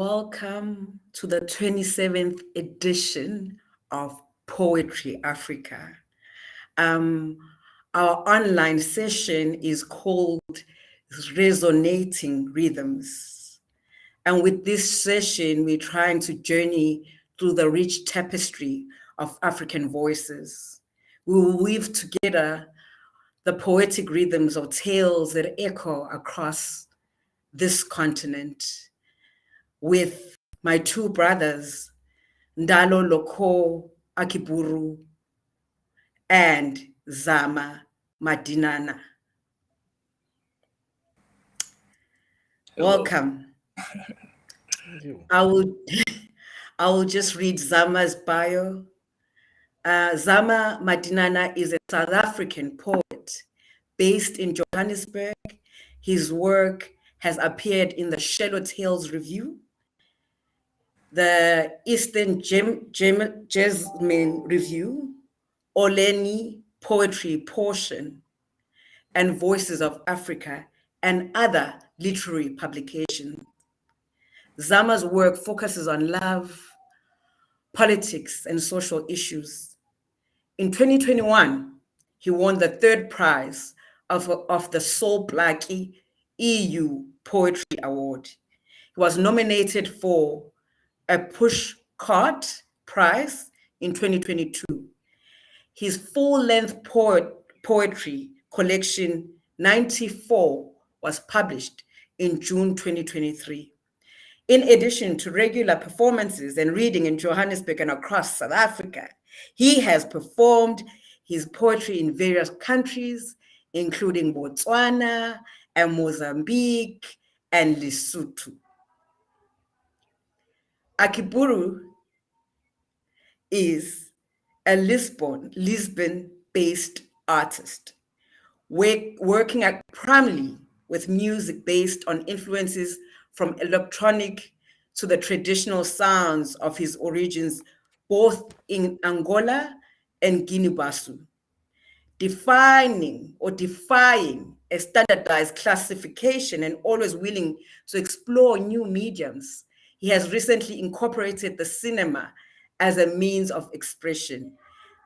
Welcome to the 27th edition of Poetry Africa. Um, our online session is called Resonating Rhythms. And with this session, we're trying to journey through the rich tapestry of African voices. We will weave together the poetic rhythms of tales that echo across this continent with my two brothers, Ndalo Loko Akiburu and Zama Madinana. Hello. Welcome. I will just read Zama's bio. Zama Madinana is a South African poet based in Johannesburg. His work has appeared in the Shallow Tales Review, the Eastern Jasmine Review, Oleni Poetry Portion, and Voices of Africa, and other literary publications. Zama's work focuses on love, politics, and social issues. In 2021, he won the third prize of the Sol Plaatje EU Poetry Award. He was nominated for a Pushcart Prize in 2022. His full-length poetry collection, 94, was published in June 2023. In addition to regular performances and reading in Johannesburg and across South Africa, he has performed his poetry in various countries, including Botswana and Mozambique and Lesotho. Akiburu is a Lisbon-based artist, working primarily with music based on influences from electronic to the traditional sounds of his origins, both in Angola and Guinea-Bissau. Defying a standardized classification and always willing to explore new mediums, he has recently incorporated the cinema as a means of expression,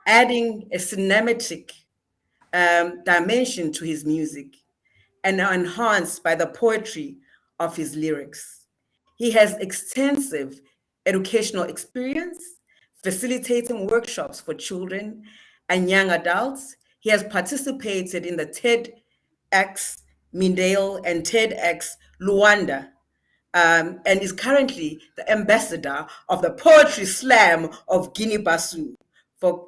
adding a cinematic dimension to his music and enhanced by the poetry of his lyrics. He has extensive educational experience facilitating workshops for children and young adults. He has participated in the TEDx Mindale and TEDx Luanda, and is currently the ambassador of the Poetry Slam of Guinea-Bissau for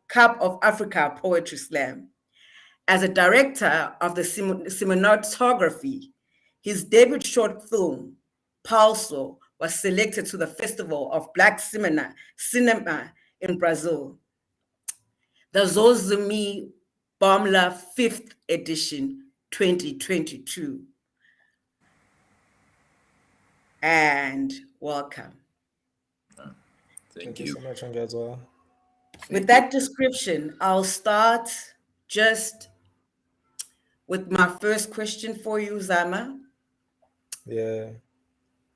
Cup of Africa Poetry Slam. As a director of the cinematography, his debut short film, Pulso, was selected to the Festival of Black Cinema in Brazil. The Zozumi Bomla 5th edition, 2022. And welcome. Thank you you. so much, Angazwa. With that description, I'll start just with my first question for you, Zama. Yeah.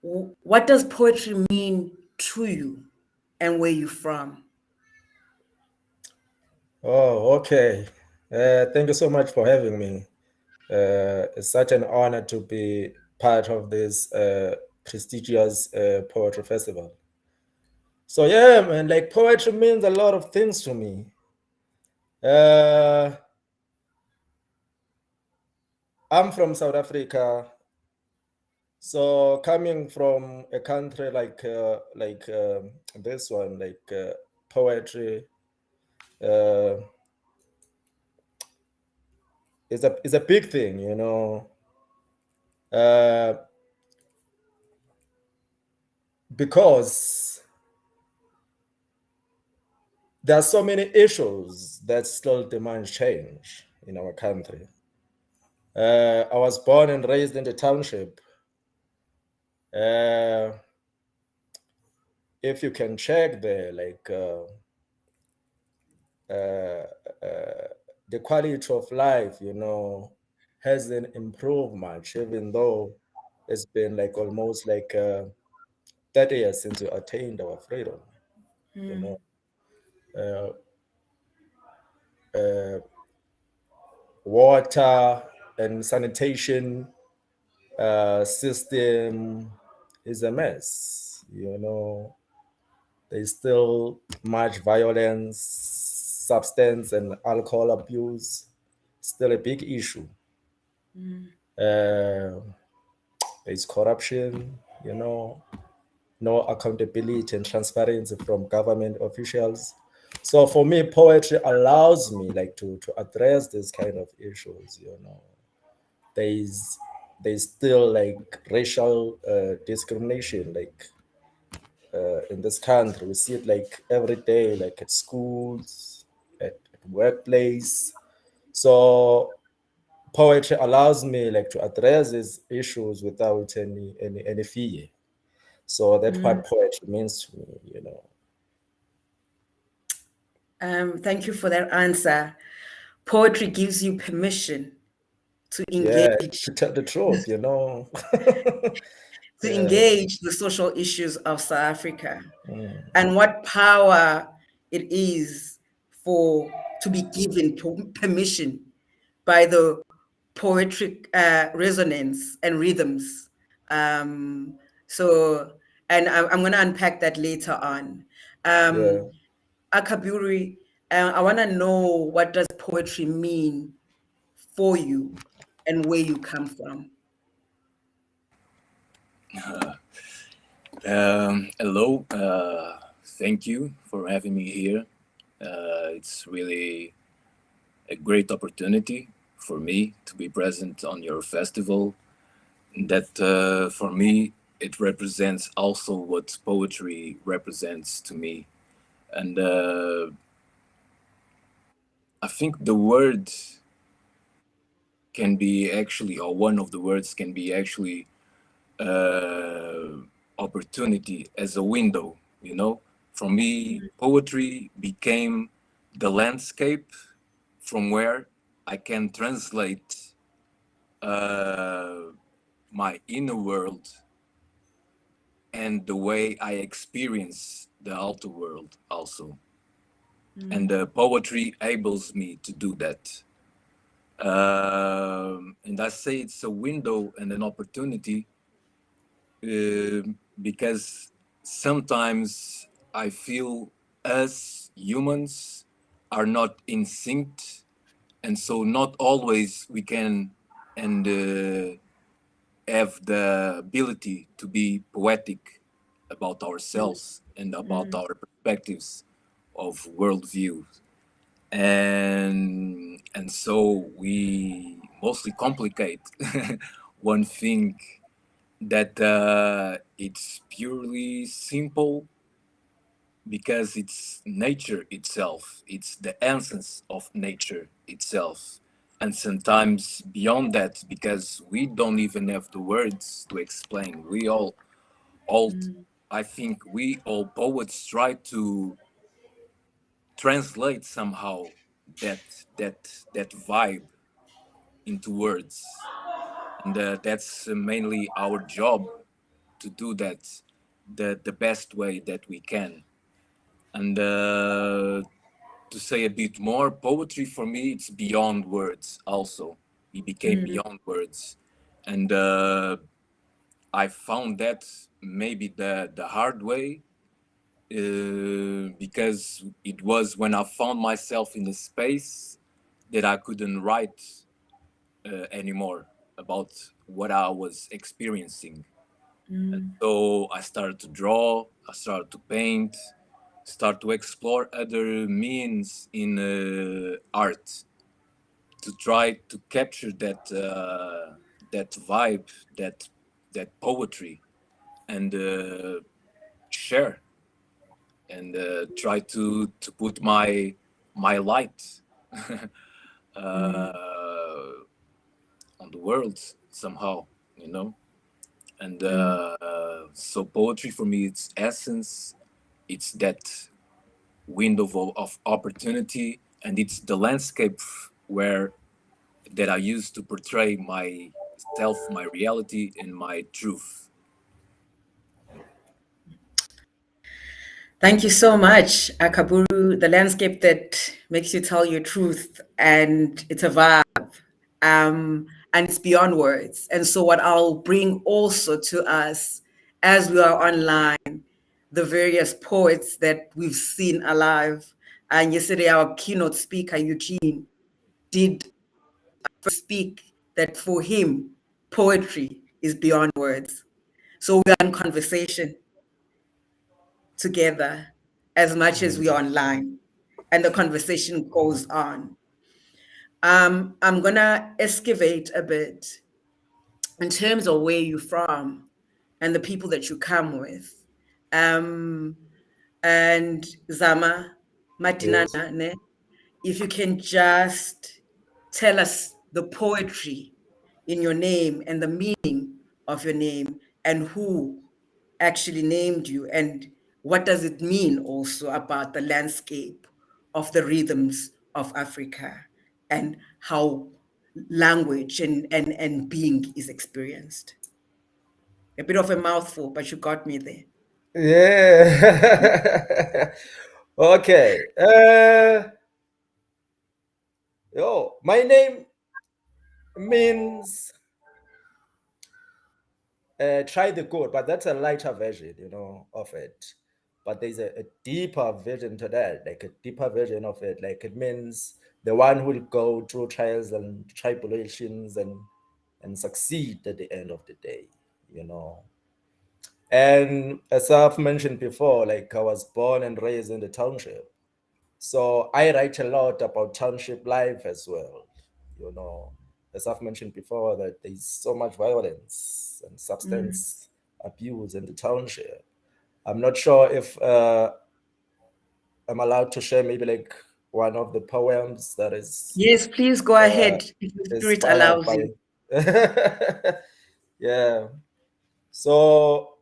What does poetry mean to you and where you from? Oh, okay. Thank you so much for having me. It's such an honor to be part of this prestigious poetry festival. So yeah, man, like poetry means a lot of things to me. I'm from South Africa, so coming from a country like this one, poetry, is a big thing, you know. Because there are so many issues that still demand change in our country. I was born and raised in the township. If you can check there, the quality of life, you know, hasn't improved much, even though It's been like almost like 30 years since we attained our freedom. You know, uh, uh, water and sanitation system is a mess. You know, there's still much violence, substance and alcohol abuse, still a big issue. Uh, there's corruption, you know, no accountability and transparency from government officials. So for me, poetry allows me like to address these kind of issues, you know. There's there's still like racial discrimination, like in this country. We see it like every day, like at schools, at workplace. So poetry allows me like to address these issues without any fear. So that's what poetry means to me, you know. Thank you for that answer. Poetry gives you permission to Yeah, engage to tell the truth, you know. to Yeah. engage the social issues of South Africa, Mm. and what power it is for to be given permission by the poetic resonance and rhythms. Um, so, and I'm going to unpack that later on. Yeah. Akaburi, I want to know, what does poetry mean for you and where you come from? Hello. Thank you for having me here. It's really a great opportunity for me to be present on your festival. That for me, it represents also what poetry represents to me. And I think the word can be actually, or one of the words can be actually uh, opportunity as a window, you know. For me, poetry became the landscape from where I can translate uh, my inner world and the way I experience the outer world also. And poetry enables me to do that. And I say it's a window and an opportunity because sometimes I feel us humans are not in sync, and so not always we can and have the ability to be poetic about ourselves and about our perspectives of worldview, and so we mostly complicate one thing that it's purely simple because it's nature itself, it's the essence of nature itself. And sometimes beyond that, because we don't even have the words to explain. We all I think we all poets try to translate somehow that that vibe into words, and that's mainly our job to do that the best way that we can. And to say a bit more, poetry for me, it's beyond words also. It became beyond words. And I found that maybe the hard way because it was when I found myself in a space that I couldn't write anymore about what I was experiencing. And so I started to draw, I started to paint, start to explore other means in art to try to capture that vibe, that poetry, and share and try to put my light uh, on the world somehow, you know. And so poetry for me, its essence, it's that window of opportunity, and it's the landscape where that I use to portray myself, my reality, and my truth. Thank you so much, Akaburu, the landscape that makes you tell your truth, and it's a vibe, and it's beyond words. And so, what I'll bring also to us as we are online, the various poets that we've seen alive. And yesterday, our keynote speaker, Eugene, did speak that for him, poetry is beyond words. So, we are in conversation together as much as we are online, and the conversation goes on. I'm gonna excavate a bit in terms of where you're from and the people that you come with. Um, and Zama, Yes. Madinana, ne? If you can just tell us the poetry in your name and the meaning of your name and who actually named you and what does it mean also about the landscape of the rhythms of Africa and how language and being is experienced. A bit of a mouthful, but you got me there. Yeah. Okay. My name means try the good, but that's a lighter version, of it. But there's a deeper version to that, like a deeper version of it. Like it means the one who will go through trials and tribulations and succeed at the end of the day, you know. And as I've mentioned before, like I was born and raised in the township. So I write a lot about township life as well. You know, as I've mentioned before, that there's so much violence and Mm. substance abuse in the township. I'm not sure if I'm allowed to share maybe like one of the poems that Yes, please go uh, ahead if the spirit inspired allows you. by. Yeah. So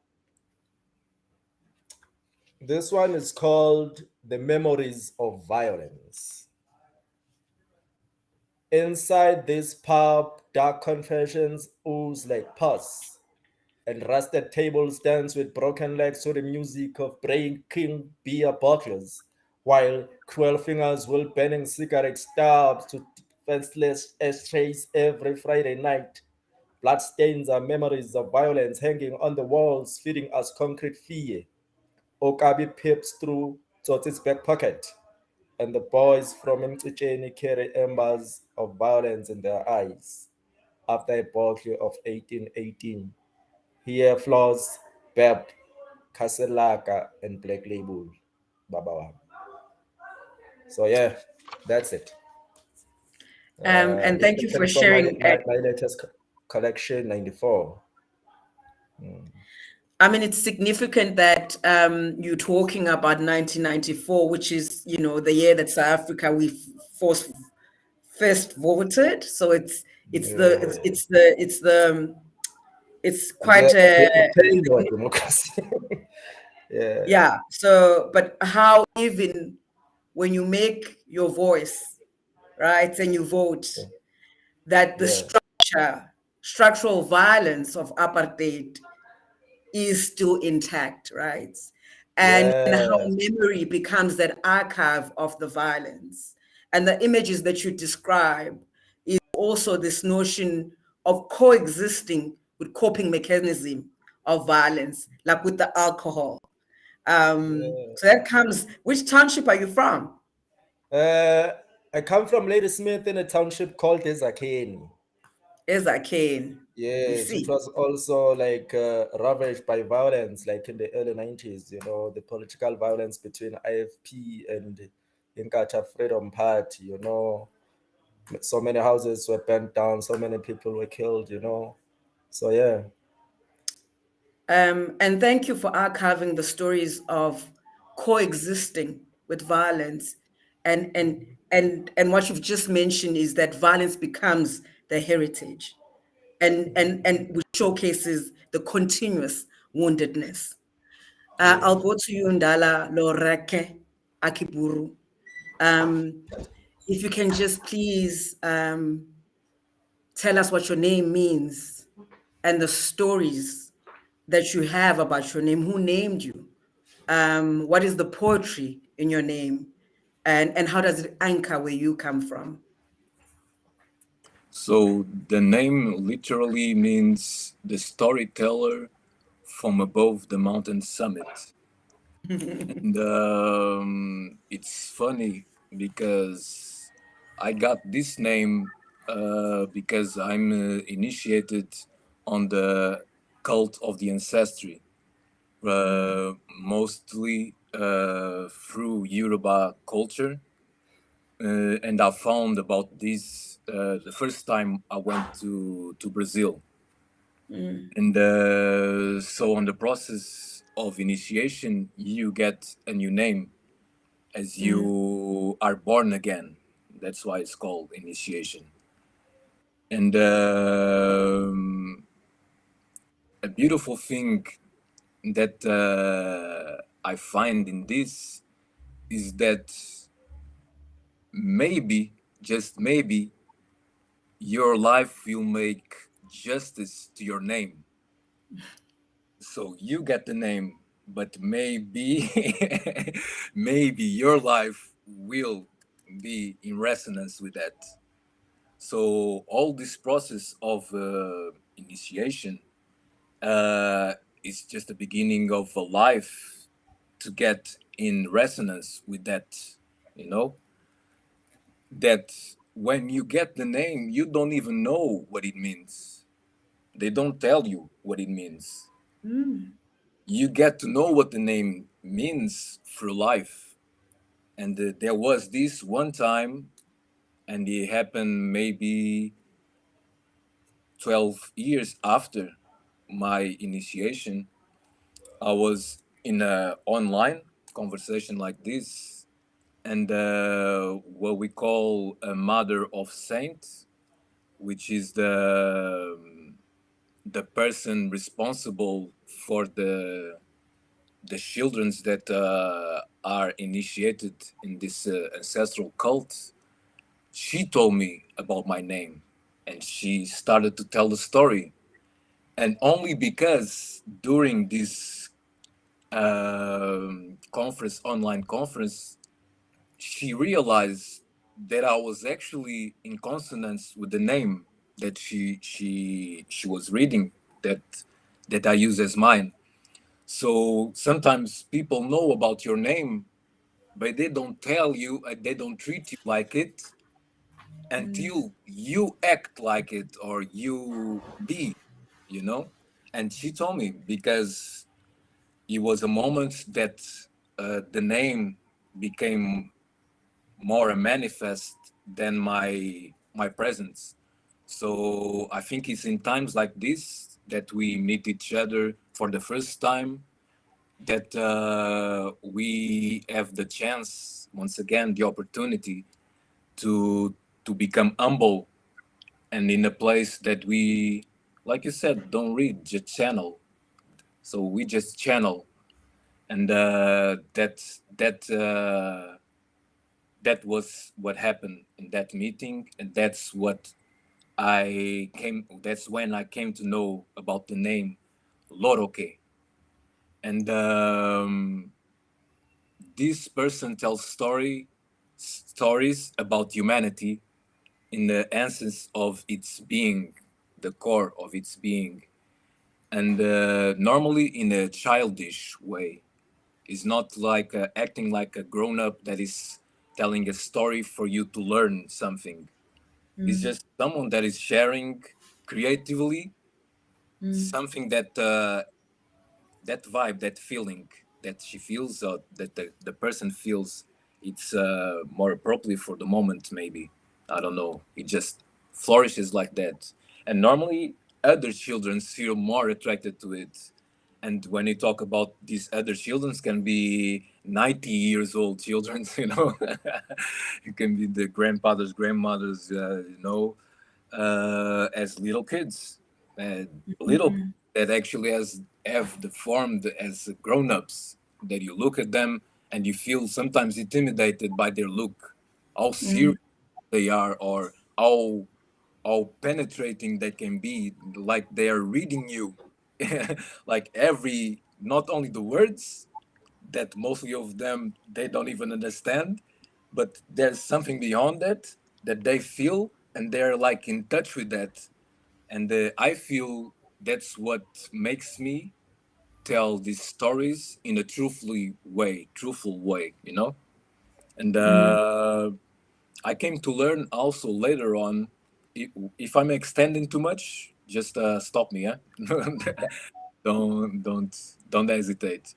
this one is called The Memories of Violence. Inside this pub, dark confessions ooze like pus, and rusted tables dance with broken legs to the music of breaking beer bottles, while cruel fingers will burning cigarette stubs to defenseless ashtrays every Friday night. Bloodstains are memories of violence hanging on the walls, feeding us concrete fear. Okabi peeps through Tsotsi's back pocket, and the boys from Mchicheni carry embers of violence in their eyes. After a bottle of 1818, here flaws Beb, Kaselaka, and Black Label, Babawa. So yeah, that's it. And It's thank you for taken from my, sharing. my, my latest collection, 94. I mean, it's significant that you're talking about 1994, which is, the year that South Africa forced first voted. So it's the it's Yeah. it's the it's the it's It's quite a pain of democracy. Yeah. yeah. So, but how even when you make your voice right and you vote, that the Yeah. structural violence of apartheid is still intact, right? And how Yeah. memory becomes that archive of the violence. And the images that you describe is also this notion of coexisting with coping mechanism of violence, like with the alcohol. Yeah. So that comes, which township are you from? Uh, I come from Ladysmith in a township called Ezakeni. As I can, we Yes, which see. was also like ravaged by violence, like in the early 90s, the political violence between IFP and Inkatha Freedom Party, so many houses were burnt down, so many people were killed. So, yeah. And thank you for archiving the stories of coexisting with violence. And what you've just mentioned is that violence becomes the heritage and which showcases the continuous woundedness. I'll go to you, Ndala Loreke Akiburu. Um, if you can just please Tell us what your name means and the stories that you have about your name. Who named you? What is the poetry in your name? And how does it anchor where you come from? So the name literally means the storyteller from above the mountain summit. And it's funny because I got this name because I'm initiated on the cult of the ancestry, mostly through Yoruba culture. And I found about this the first time I went to Brazil. And so, on the process of initiation, you get a new name as you are born again. That's why it's called initiation. And a beautiful thing that I find in this is that maybe, just maybe, your life will make justice to your name. So you get the name, but maybe, maybe your life will be in resonance with that. So all this process of initiation is just the beginning of a life to get in resonance with that. You know that when you get the name, you don't even know what it means. They don't tell you what it means. You get to know what the name means through life. And there was this one time, and it happened maybe 12 years after my initiation. I was in a online conversation like this, and what we call a mother of saints, which is the person responsible for the childrens that are initiated in this ancestral cult. She told me about my name, and she started to tell the story. And only because during this conference, online conference, she realized that I was actually in consonance with the name that she was reading, that I use as mine. So sometimes people know about your name, but they don't tell you, they don't treat you like it until you act like it or you be, you know? And she told me because it was a moment that the name became more a manifest than my presence. So I think it's in times like this that we meet each other for the first time, that we have the chance, once again, the opportunity to become humble, and in a place that we, like you said, don't read, just channel. So we just channel, and that was what happened in that meeting, and that's when I came to know about the name Loroke. And this person tells stories about humanity in the essence of its being, the core of its being, and normally in a childish way. It's not like acting like a grown up that is telling a story for you to learn something. It's just someone that is sharing creatively something that that vibe, that feeling that she feels, that the person feels, it's more appropriate for the moment, maybe. I don't know. It just flourishes like that. And normally, other children feel more attracted to it. And when you talk about these other children, can be 90 years old children, you know. It can be the grandfathers, grandmothers, as little kids, little that actually has have the form as grown-ups, that you look at them and you feel sometimes intimidated by their look, how serious they are, or how how penetrating they can be, like they are reading you, like every, not only the words that mostly of them they don't even understand, but there's something beyond that that they feel, and they're like in touch with that. And I feel that's what makes me tell these stories in a truthful way, you know. And I came to learn also later on. If I'm extending too much, just stop me, yeah. don't don't hesitate.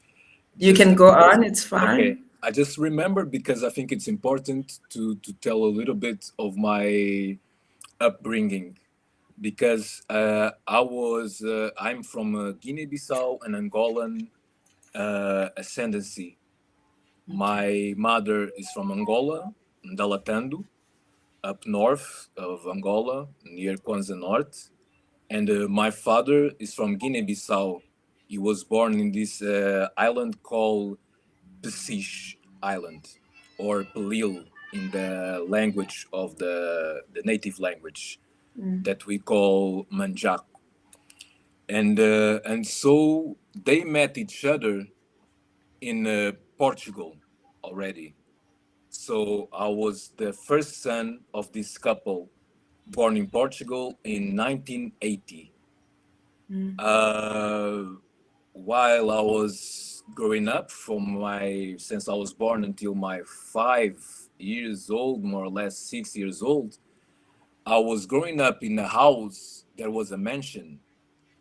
You Just can go on, it's okay. fine. I just remember because I think it's important to tell a little bit of my upbringing, because I'm from Guinea-Bissau and Angolan ascendancy. Okay. My mother is from Angola, Ndalatando, up north of Angola, near Kwanza North. And my father is from Guinea-Bissau. He was born in this island called Pesish Island, or Pelil in the language of the native language that we call Manjaco. And so they met each other in Portugal already. So I was the first son of this couple born in Portugal in 1980. Uh, while I was growing up, since I was born until my 5 years old, more or less 6 years old, I was growing up in a house. There was a mansion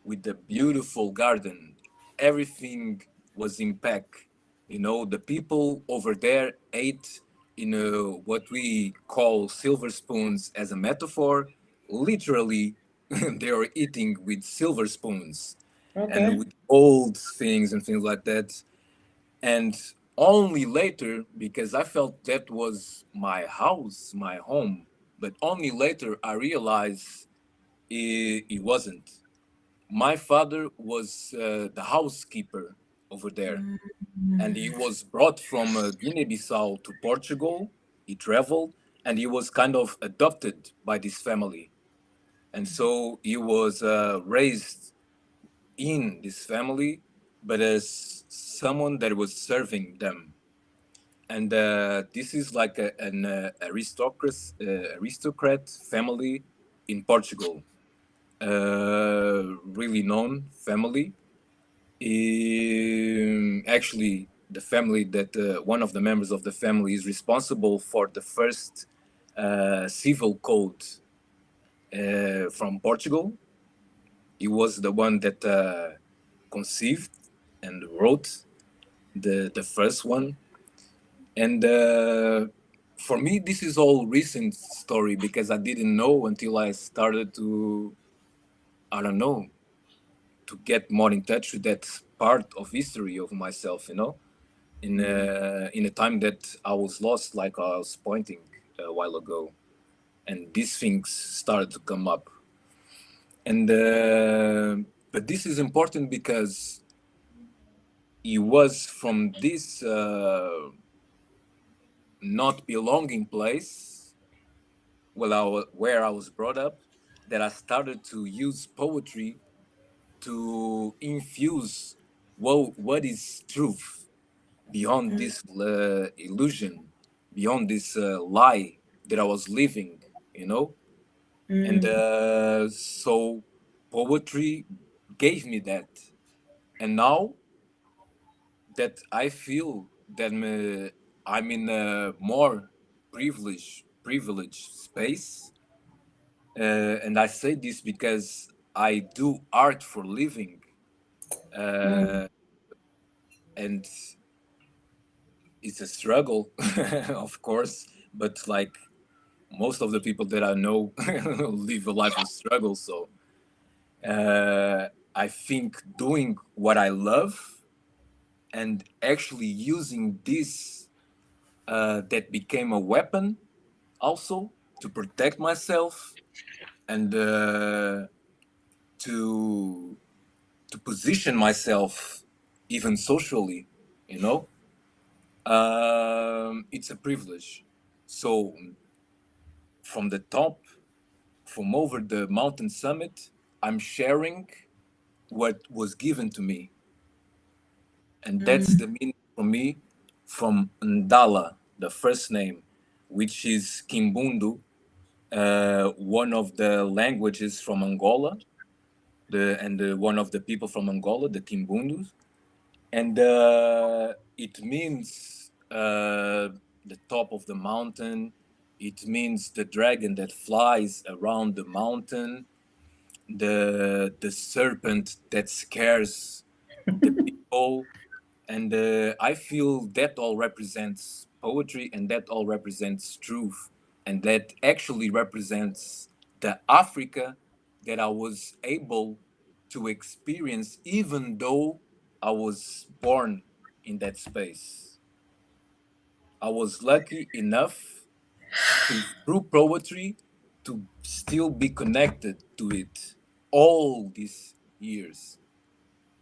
with the beautiful garden. Everything was in pack. You know, the people over there ate in what we call silver spoons as a metaphor. Literally, they are eating with silver spoons and Okay. with old things and things like that. And only later, because I felt that was my house, my home, but only later I realized it wasn't. My father was the housekeeper over there, and he was brought from Guinea-Bissau to Portugal. He traveled, and he was kind of adopted by this family, and so he was raised in this family, but as someone that was serving them. And this is like an aristocrat family in Portugal, really known family. Actually, the family that one of the members of the family is responsible for the first civil code from Portugal. He was the one that conceived and wrote the first one. And for me, this is all recent story because I didn't know until I started to, I don't know, to get more in touch with that part of history of myself, you know, in a time that I was lost, like I was pointing a while ago, and these things started to come up. And but this is important because it was from this not belonging place, where I was brought up, that I started to use poetry to infuse what is truth beyond this illusion, beyond this lie that I was living, you know? And so poetry gave me that. And now that I feel that I'm in a more privileged space, and I say this because I do art for living, uh, and it's a struggle, of course. But like most of the people that I know live a life of struggle. So I think doing what I love and actually using this that became a weapon also to protect myself and to to position myself even socially, you know, it's a privilege. So from the top, from over the mountain summit, I'm sharing what was given to me. And that's the meaning for me from Ndala, the first name, which is Kimbundu, one of the languages from Angola, one of the people from Angola, the Kimbundus. And it means the top of the mountain. It means the dragon that flies around the mountain, the serpent that scares the people. And I feel that all represents poetry, and that all represents truth, and that actually represents the Africa that I was able to experience, even though I was born in that space. I was lucky enough to, through poetry, to still be connected to it all these years.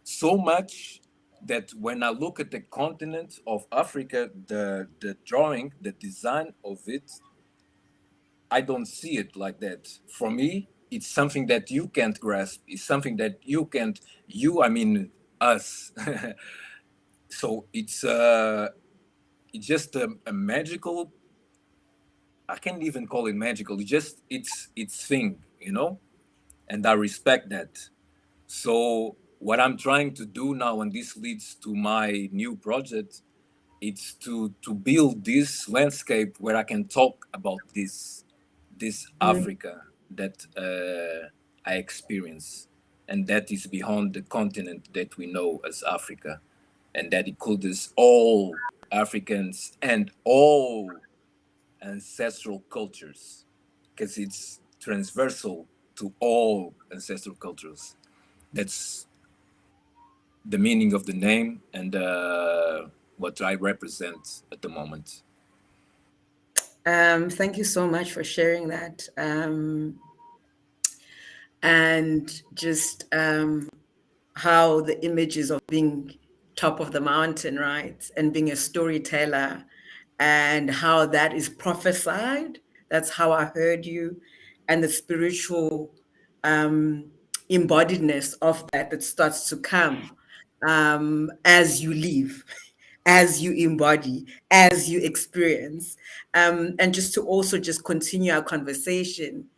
So much that when I look at the continent of Africa, the drawing, the design of it, I don't see it like that. For me, it's something that you can't grasp. It's something that you can't, I mean us. So it's just a magical, I can't even call it magical. It's just it's thing, and I respect that. So what I'm trying to do now, and this leads to my new project, it's to build this landscape where I can talk about this Africa that I experience, and that is beyond the continent that we know as Africa, and that includes all Africans and all ancestral cultures, because it's transversal to all ancestral cultures. That's the meaning of the name and what I represent at the moment. Thank you so much for sharing that. And just how the images of being top of the mountain, right? And being a storyteller, and how that is prophesied. That's how I heard you, and the spiritual embodiedness of that starts to come as you live, as you embody, as you experience. And just to also just continue our conversation,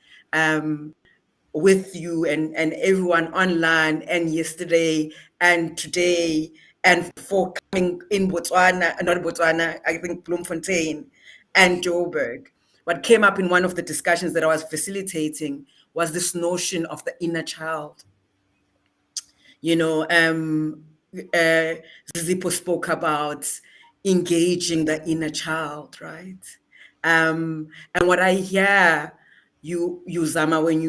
with you and everyone online and yesterday and today and for coming in Botswana, not Botswana, I think Bloemfontein and Joburg. What came up in one of the discussions that I was facilitating was this notion of the inner child. You know, uh, Zippo spoke about engaging the inner child, right? And what I hear you Zama, when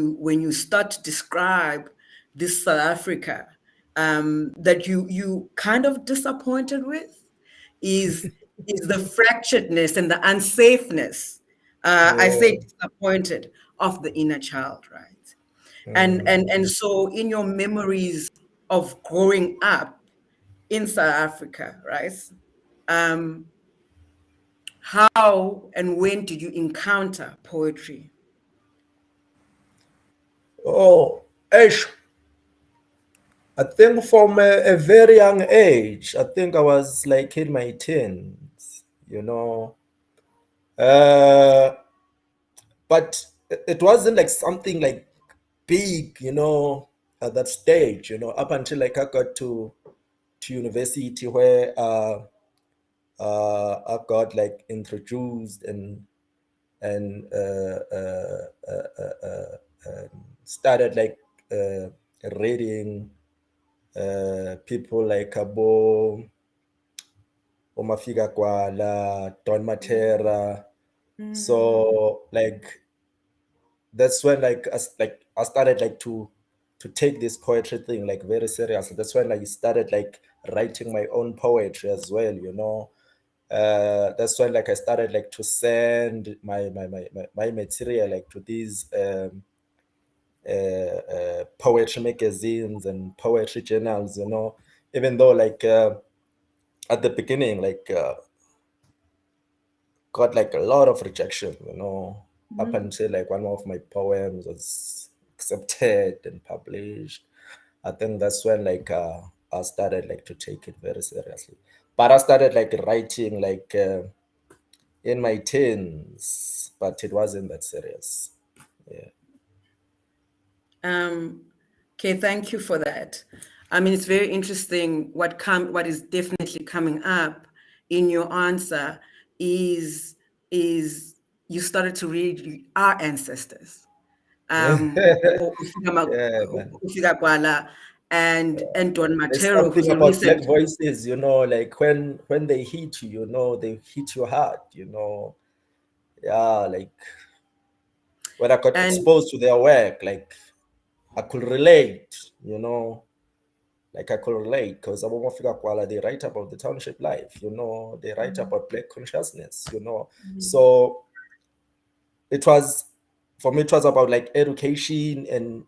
you start to describe this South Africa that you kind of disappointed with is the fracturedness and the unsafeness. I Yeah. say disappointed of the inner child, right? And so in your memories of growing up in South Africa, right? Um, how and when did you encounter poetry? Oh, Ash, I think from a very young age, I think I was like in my teens, you know. Uh, but it wasn't like something like big, at that stage, up until like I got to university where I got like introduced and started like uh, reading people like Abo, Omafika Kwala, Don Matera. So like that's when I started like to take this poetry thing like very serious. That's when I started like writing my own poetry as well, that's when like I started like to send my material like to these poetry magazines and poetry journals, even though like at the beginning like got like a lot of rejection, up until like one of my poems was accepted and published. I think that's when like I started like to take it very seriously. But I started like writing like in my teens, but it wasn't that serious. Yeah. Okay, thank you for that. I mean, it's very interesting. What is definitely coming up in your answer is is you started to read our ancestors. Yeah, man. Ufika Kwala and Don There's Matero, something who's a about black recent. voices, like when they hit you, they hit your heart. Yeah, like when I got And exposed to their work, like I could relate. Like I could relate because Abomofika Kuala, they write about the township life, they write about black consciousness. So it was, for me, it was about like education and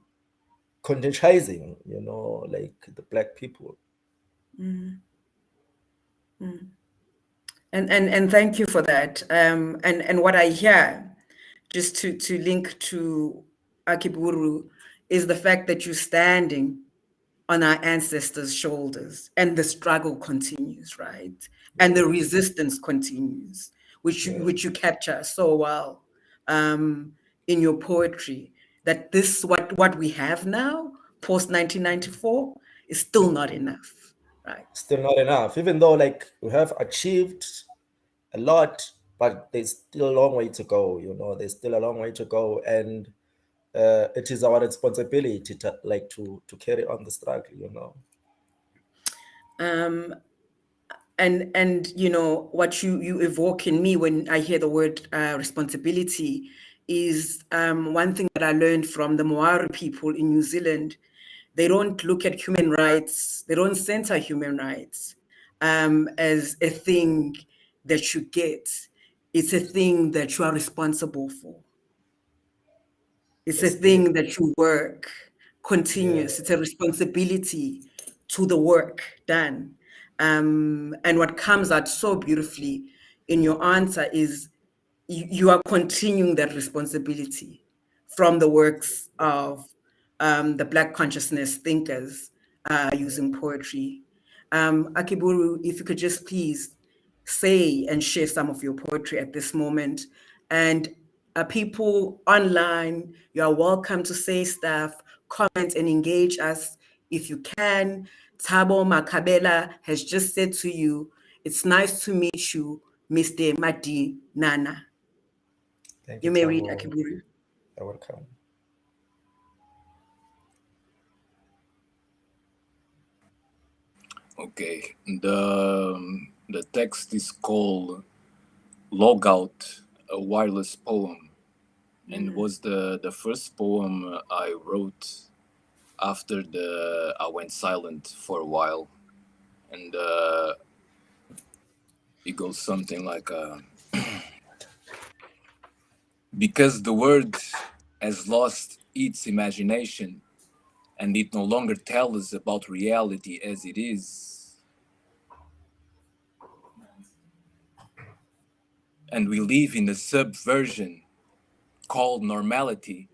conscientizing, like the black people. and thank you for that. And what I hear, just to link to Akiburu, is the fact that you're standing on our ancestors' shoulders, and the struggle continues, right? And the Yeah, resistance continues, yeah. which you capture so well in your poetry. That this what we have now, post 1994, is still not enough, right? Still not enough, even though like we have achieved a lot, but there's still a long way to go. There's still a long way to go, and it is our responsibility to like to carry on the struggle. And what you evoke in me when I hear the word responsibility is one thing that I learned from the Maori people in New Zealand. They don't look at human rights, they don't center human rights as a thing that you get. It's a thing that you are responsible for. It's a That's deep. thing that you work Yeah, continuous. It's a responsibility to the work done. And what comes out so beautifully in your answer is you are continuing that responsibility from the works of the Black consciousness thinkers using poetry. Akiburu, if you could just please say and share some of your poetry at this moment. And people online, you are welcome to say stuff, comment, and engage us if you can. Tabo Makabela has just said to you, it's nice to meet you, Mr. Madi Nana. thank you, You may read Tabo. Akiburu. You're welcome. Okay, the text is called Logout, a wireless poem, and was the first poem I wrote after the I went silent for a while, and it goes something like, because the word has lost its imagination, and it no longer tells us about reality as it is, and we live in a subversion called normality,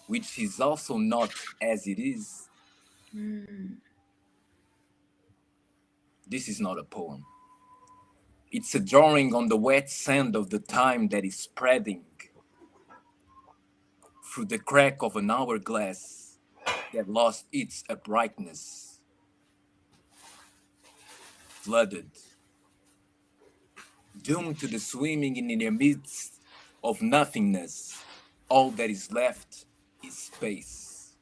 which is also not as it is. This is not a poem. It's a drawing on the wet sand of the time that is spreading through the crack of an hourglass that lost its uprightness, flooded, doomed to the swimming in the midst of nothingness. All that is left is space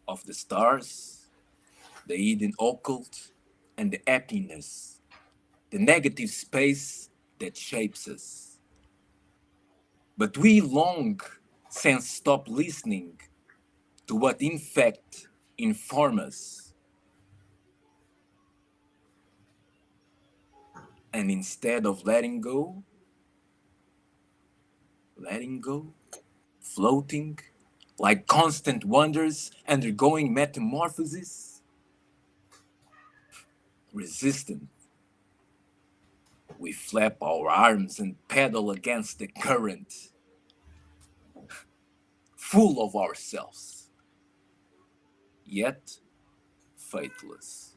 of the stars, the hidden occult, and the happiness, the negative space that shapes us. But we long since stopped listening to what in fact inform us, and instead of letting go, floating like constant wonders undergoing metamorphosis, resistant, we flap our arms and pedal against the current, full of ourselves, yet faithless.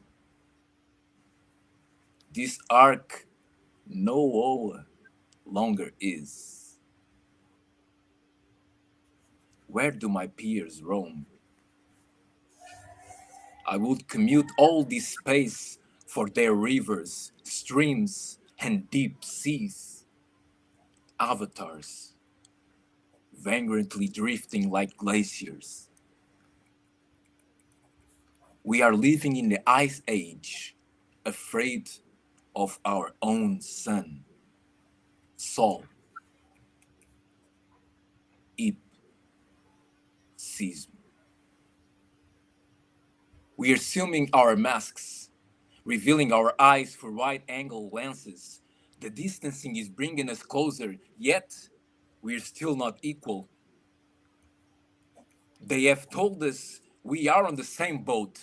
This ark no longer is. Where do my peers roam? I would commute all this space for their rivers, streams, and deep seas. Avatars, vagrantly drifting like glaciers. We are living in the ice age, afraid of our own sun. Sol, ip, sismo. We are assuming our masks, revealing our eyes for wide-angle lenses. The distancing is bringing us closer, yet we're still not equal. They have told us we are on the same boat,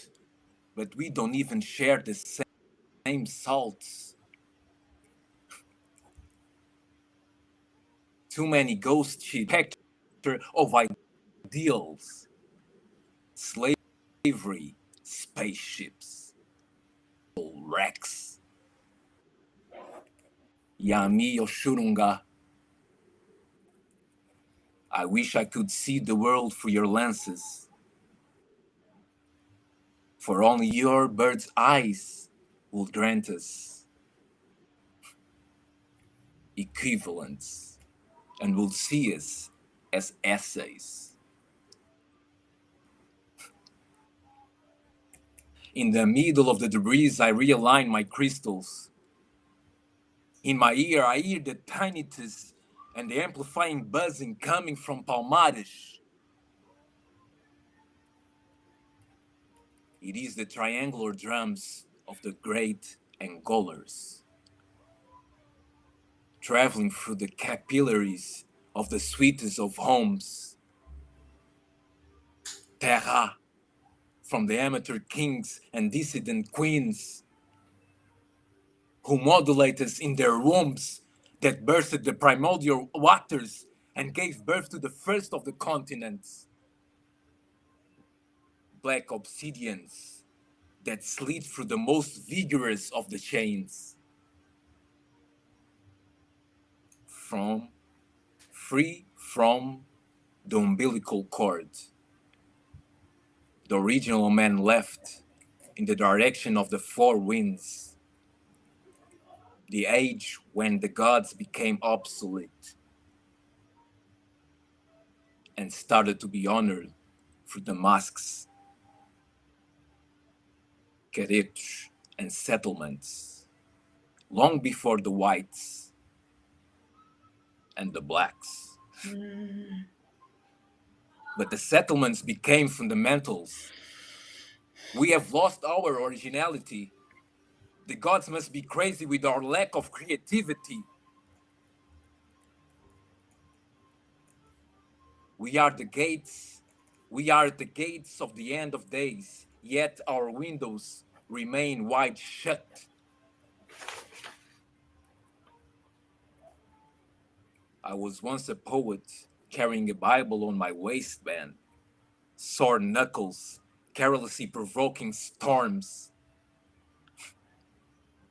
but we don't even share the same salts. Too many ghost ships, picture of ideals, slavery, spaceships, wrecks. Yami Yoshurunga, I wish I could see the world through your lenses, for only your bird's eyes will grant us equivalence and will see us as essays. In the middle of the debris, I realign my crystals. In my ear, I hear the tinnitus and the amplifying buzzing coming from Palmares. It is the triangular drums of the great Angolers, traveling through the capillaries of the sweetest of homes. Terra, from the amateur kings and dissident queens, who modulate us in their wombs that birthed the primordial waters and gave birth to the first of the continents. Black obsidians that slid through the most vigorous of the chains. Free from the umbilical cord. The original man left in the direction of the four winds. The age when the gods became obsolete and started to be honored through the masks, caretos, and settlements, long before the whites and the blacks. But the settlements became fundamentals. We have lost our originality. The gods must be crazy with our lack of creativity. We are the gates. We are at the gates of the end of days, yet our windows remain wide shut. I was once a poet carrying a Bible on my waistband, sore knuckles, carelessly provoking storms.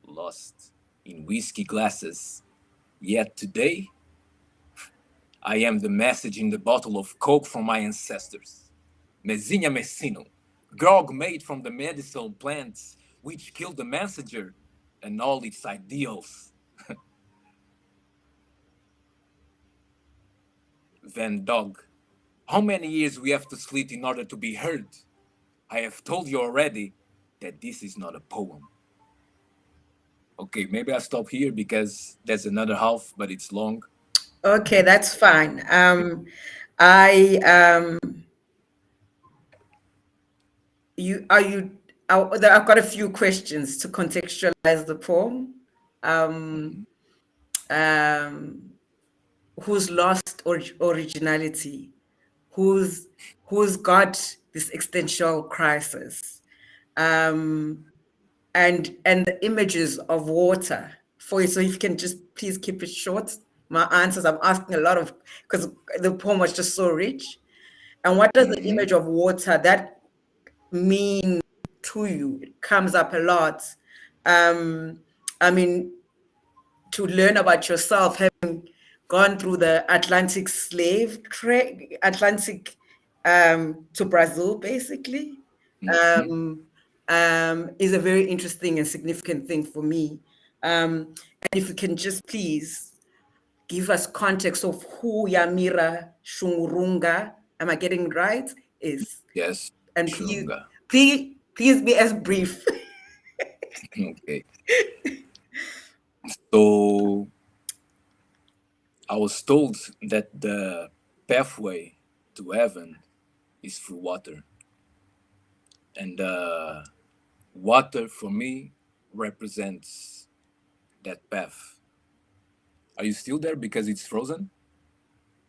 Lost in whiskey glasses, yet today I am the message in the bottle of Coke from my ancestors. Mesinha Messino, grog made from the medicinal plants which killed the messenger and all its ideals. Van Dog, how many years we have to sleep in order to be heard? I have told you already that this is not a poem. Okay, maybe I'll stop here because there's another half, but it's long. Okay, that's fine. I I've got a few questions to contextualize the poem. Um, um, who's lost originality? Who's got this existential crisis? Um, and the images of water for you. So if you can just please keep it short. My answers, I'm asking a lot of, because the poem was just so rich. And what does the Mm-hmm. image of water that mean to you? It comes up a lot. Um, I mean, to learn about yourself, having gone through the Atlantic slave trade, Atlantic to Brazil, basically, Mm-hmm. is a very interesting and significant thing for me. And if you can just please give us context of who Yamira Shungurunga, am I getting it right? Is, Yes, and Shurunga. please be as brief. Okay. So I was told that the pathway to heaven is through water. And water for me represents that path. Are you still there because it's frozen?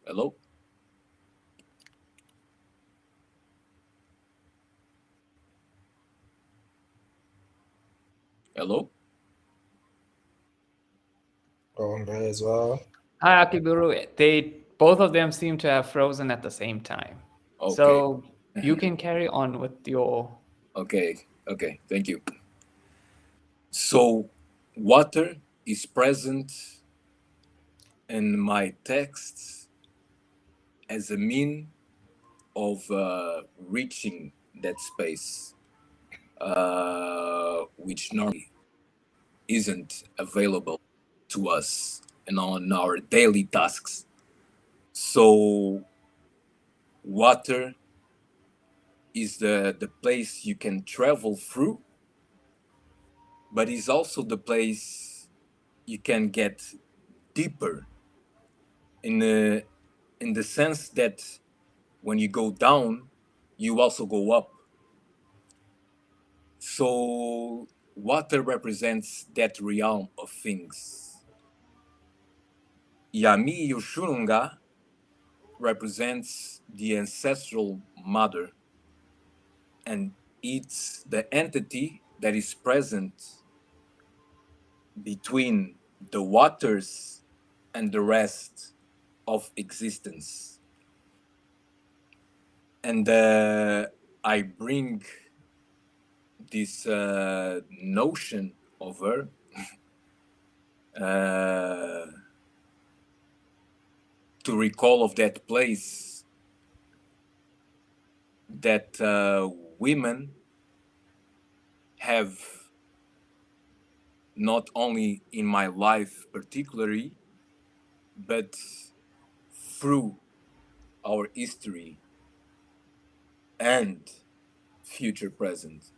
Hello? Hello? Andre as well. Hi, Akiburu. They both of them seem to have frozen at the same time. Okay. So you can carry on with your. Okay. Okay. Thank you. So water is present in my texts as a mean of reaching that space, which normally isn't available to us and on our daily tasks. So water is the place you can travel through, but is also the place you can get deeper in the sense that when you go down, you also go up. So water represents that realm of things. Yami Yoshunga represents the ancestral mother, and it's the entity that is present between the waters and the rest of existence. And I bring this notion of her uh, to recall of that place that women have, not only in my life particularly, but through our history and future present.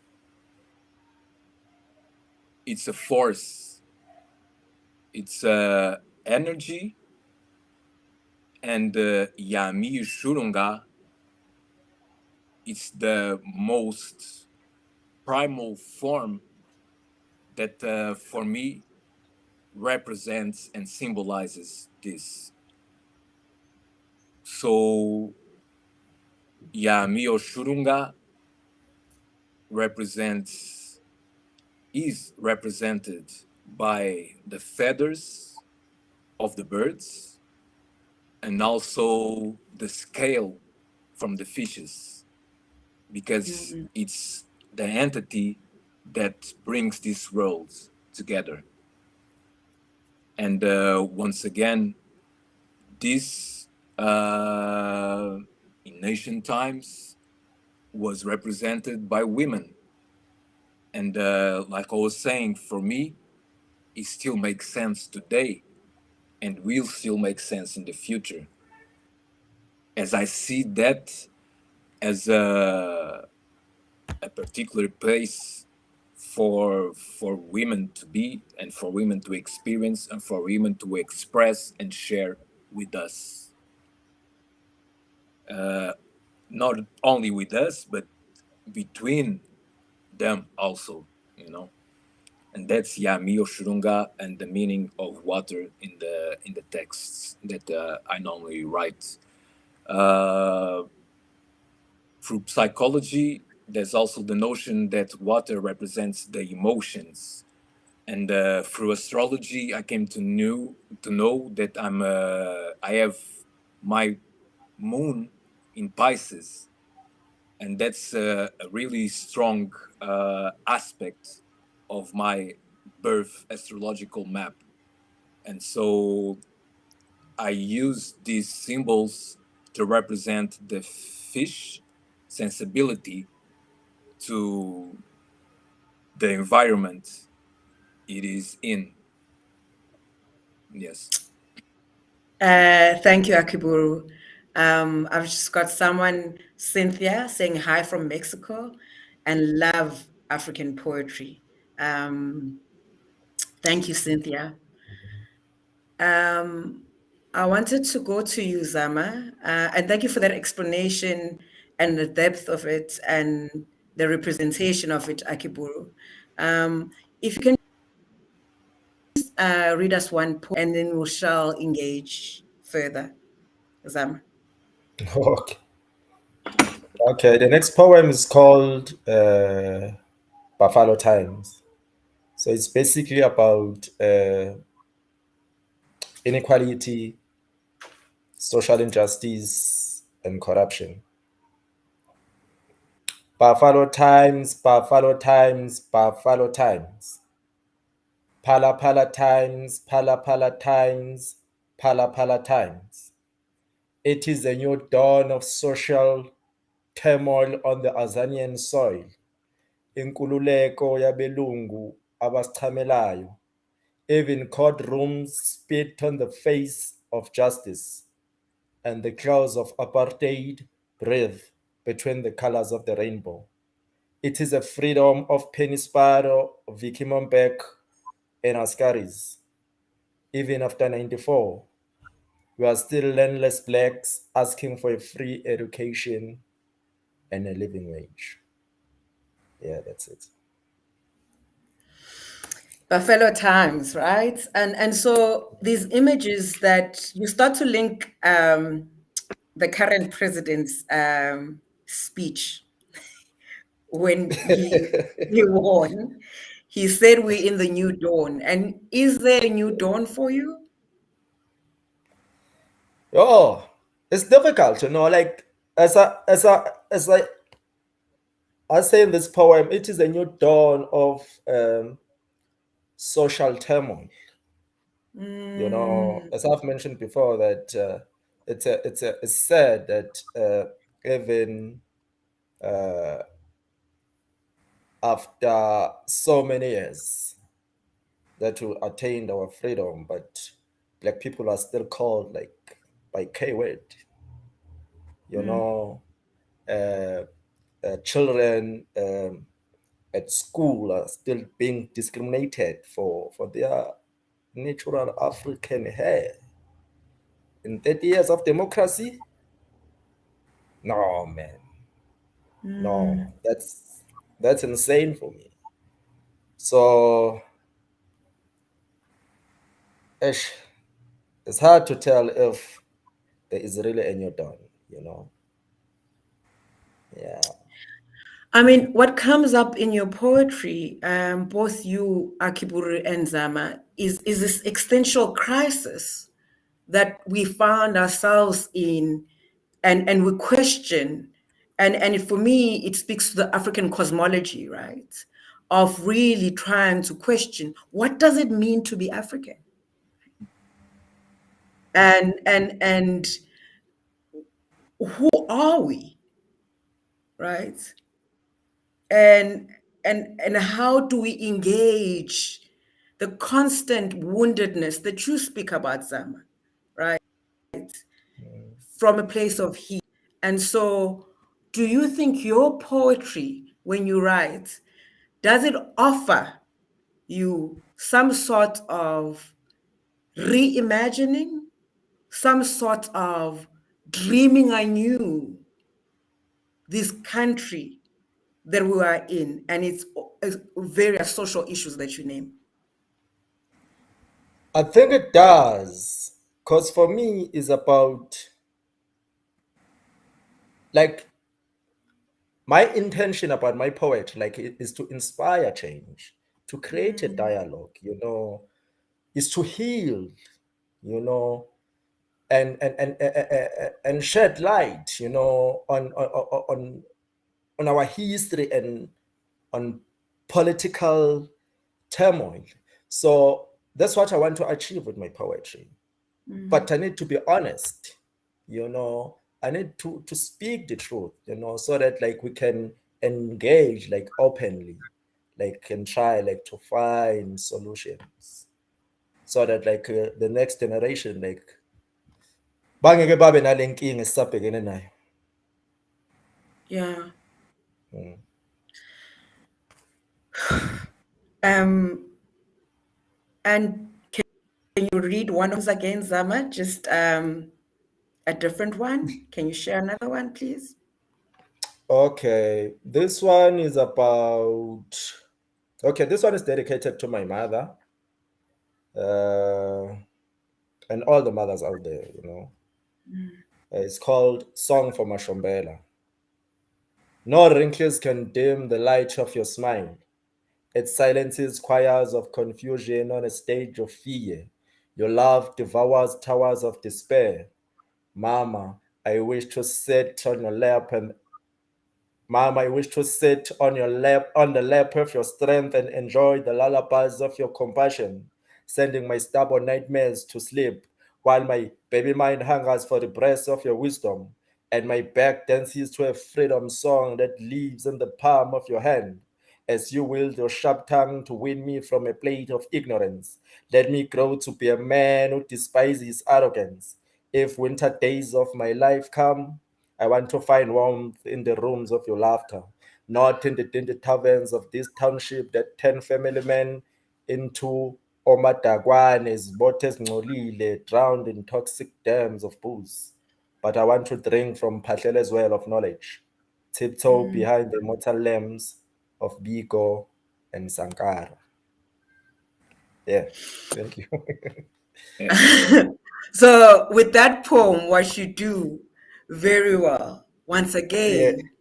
It's a force, it's a energy, and Yami Shurunga, it's the most primal form that for me represents and symbolizes this. So Yami Shurunga represents is represented by the feathers of the birds and also the scale from the fishes because it's the entity that brings these worlds together. And once again, this in ancient times was represented by women. And like I was saying, for me, it still makes sense today and will still make sense in the future. As I see that as a particular place for women to be and for women to experience and for women to express and share with us. Not only with us, but between them also, you know. And that's Yami Oshurunga and the meaning of water in the texts that I normally write. Uh, through psychology, there's also the notion that water represents the emotions, and through astrology, I came to know that I have my moon in Pisces, and that's a really strong aspect of my birth astrological map. And so I use these symbols to represent the fish sensibility to the environment it is in. Yes. Thank you, Akiburu. I've just got someone, Cynthia, saying hi from Mexico and love African poetry. Thank you, Cynthia. I wanted to go to you, Zama, and thank you for that explanation and the depth of it and the representation of it, Akiburu. If you can read us one poem, and then we shall engage further, Zama. Okay. Okay, the next poem is called Buffalo Times. So it's basically about inequality, social injustice, and corruption. Buffalo Times, Buffalo Times, Buffalo Times. Pala Pala Times, Pala Pala Times, Pala Pala Times. It is a new dawn of social turmoil on the Azanian soil. Inkululeko yabelungu abasichamelayo. Even courtrooms spit on the face of justice, and the clouds of apartheid breathe between the colors of the rainbow. It is a freedom of Penny Sparrow, Vicky Mombek, and Ascaris. Even after 94, we are still landless blacks asking for a free education and a living wage. Yeah, that's it. Buffalo Times, right? And so these images that you start to link the current president's speech when he won. He said we're in the new dawn. And is there a new dawn for you? Oh, it's difficult, Like I say in this poem, it is a new dawn of social turmoil. As I've mentioned before, that it's sad that even after so many years that we attained our freedom, but black people are still called like by K word. Children at school are still being discriminated for their natural African hair. In 30 years of democracy, no man, no, that's insane for me. So ish, it's hard to tell if there is really a new dawn. Yeah. I mean, what comes up in your poetry, both you, Akiburu, and Zama, is this existential crisis that we found ourselves in, and we question, and for me, it speaks to the African cosmology, right? Of really trying to question, what does it mean to be African? And who are we, right? And how do we engage the constant woundedness that you speak about, Zama, right? From a place of heat. And so, do you think your poetry, when you write, does it offer you some sort of reimagining, some sort of dreaming anew this country that we are in and its various social issues that you name? I think it does, because for me, it's about like my intention about my poet, is to inspire change, to create a dialogue, is to heal, you know, and shed light, on our history and on political turmoil. So that's what I want to achieve with my poetry. But I need to be honest, I need to speak the truth, so that like we can engage like openly, like and try like to find solutions, so that like the next generation like bangeke babe nale nkinga esisabhekene nayo. Yeah. Mm. And can you read one of those again, Zama? Just a different one. Can you share another one, please? Okay, this one is about. Okay, this one is dedicated to my mother, uh, and all the mothers out there. It's called Song for Mashombela. No wrinkles can dim the light of your smile. It silences choirs of confusion on a stage of fear. Your love devours towers of despair. Mama, I wish to sit on your lap and Mom, I wish to sit on your lap, on the lap of your strength and enjoy the lullabies of your compassion, sending my stubborn nightmares to sleep, while my baby mind hungers for the breast of your wisdom, and my back dances to a freedom song that lives in the palm of your hand. As you wield your sharp tongue to win me from a plate of ignorance, let me grow to be a man who despises arrogance. If winter days of my life come, I want to find warmth in the rooms of your laughter, not in the dingy taverns of this township that turn family men into omadagwanes, botes ngcolile, drowned in toxic dams of booze. But I want to drink from Pahlele's well of knowledge, tiptoe behind the mortal lamps of Biko and Sankara. Yeah, thank you. Yeah, thank you. So with that poem, what you do very well, once Yeah, again,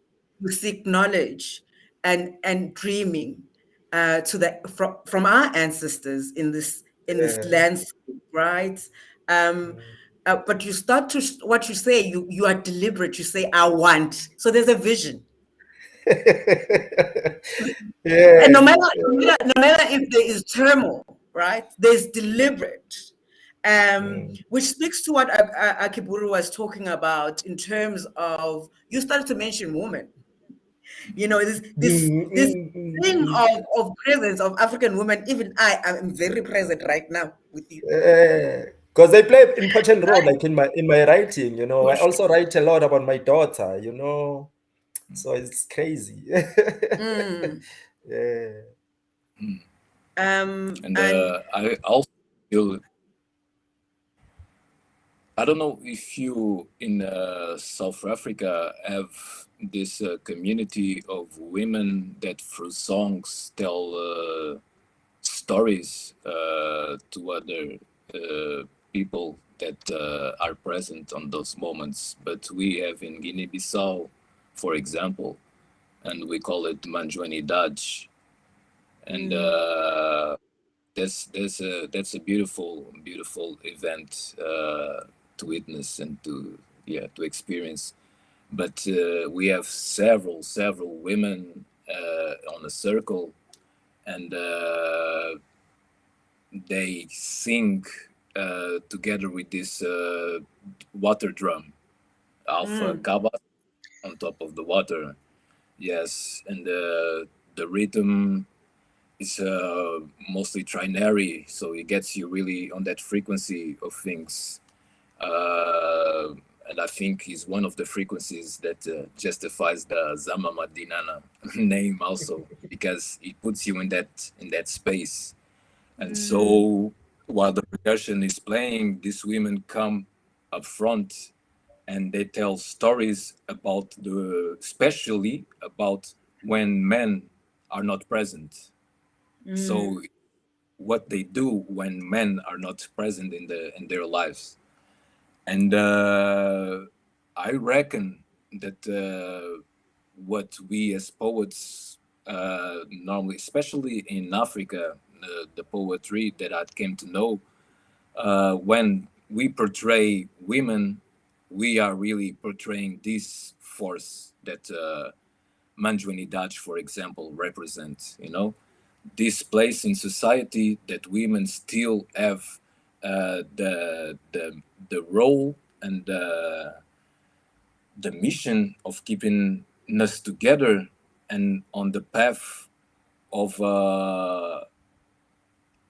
you seek knowledge and dreaming from our ancestors in this yeah. landscape, right? Um, but you start to what you say, you are deliberate. You say, "I want." So there's a vision. And Yeah. no matter if there is turmoil, right? There's deliberate, Mm. which speaks to what Akiburu was talking about in terms of you started to mention women. This thing of presence of African women. Even I am very present right now with you. Because they play important role, like in my writing. For I sure. also write a lot about my daughter. So it's crazy. Mm. Yeah. Mm. And And I also feel, I don't know if you in South Africa have this community of women that through songs tell stories to other people that are present on those moments. But we have in Guinea-Bissau, for example, and we call it Manjuani Daj, and that's a beautiful event to witness and to experience. But we have several women on a circle, and they sing together with this water drum, alpha kaba, on top of the water. Yes, and the rhythm is mostly trinary, so it gets you really on that frequency of things. Uh, and I think is one of the frequencies that justifies the Zama Madinana name also, because it puts you in that space. And so while the percussion is playing, these women come up front and they tell stories about especially about when men are not present. So what they do when men are not present in their lives. And I reckon that what we as poets normally, especially in Africa, the poetry that I came to know, when we portray women, we are really portraying this force that Manjuanidad, for example, represents. You know, this place in society that women still have the role and the mission of keeping us together and on the path of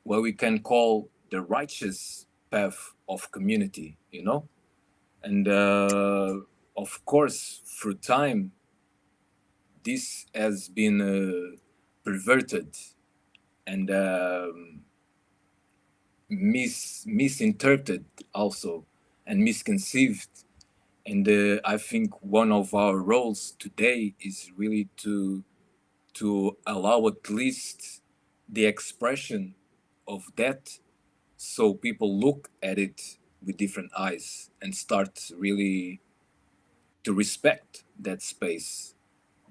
what we can call the righteous path of community, you know? And of course, through time, this has been perverted and misinterpreted also and misconceived. And I think one of our roles today is really to allow at least the expression of that, so people look at it with different eyes and start really to respect that space,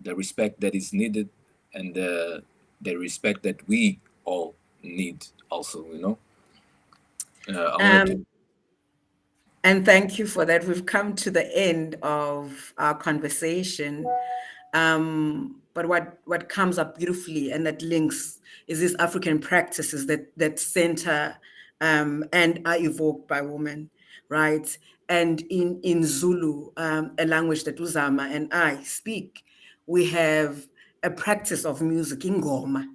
the respect that is needed, and the respect that we all need also, you know. I wanted to. Um, and thank you for that. We've come to the end of our conversation. But what comes up beautifully and that links is these African practices that center and are evoked by women, right? And in Zulu, a language that Uzama and I speak, we have a practice of music, ingoma.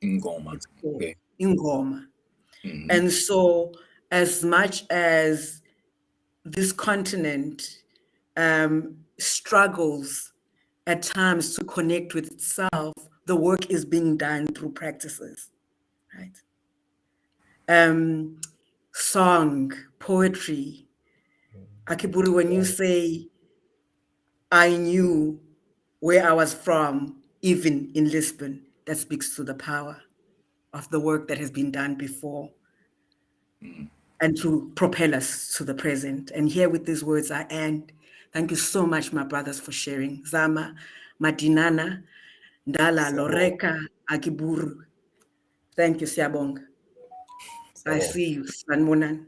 Ngoma. It's called Okay. ingoma. Hmm. And so, as much as this continent struggles at times to connect with itself, the work is being done through practices, right? Song, poetry. Akiburu, when you say, I knew where I was from, even in Lisbon, that speaks to the power of the work that has been done before and to propel us to the present. And here with these words, I end. Thank you so much, my brothers, for sharing. Zama, Madinana, Ndala, Siyabonga. Loreka, Akiburu. Thank you, Siabong. I Siyabonga. see you, Sanmunan.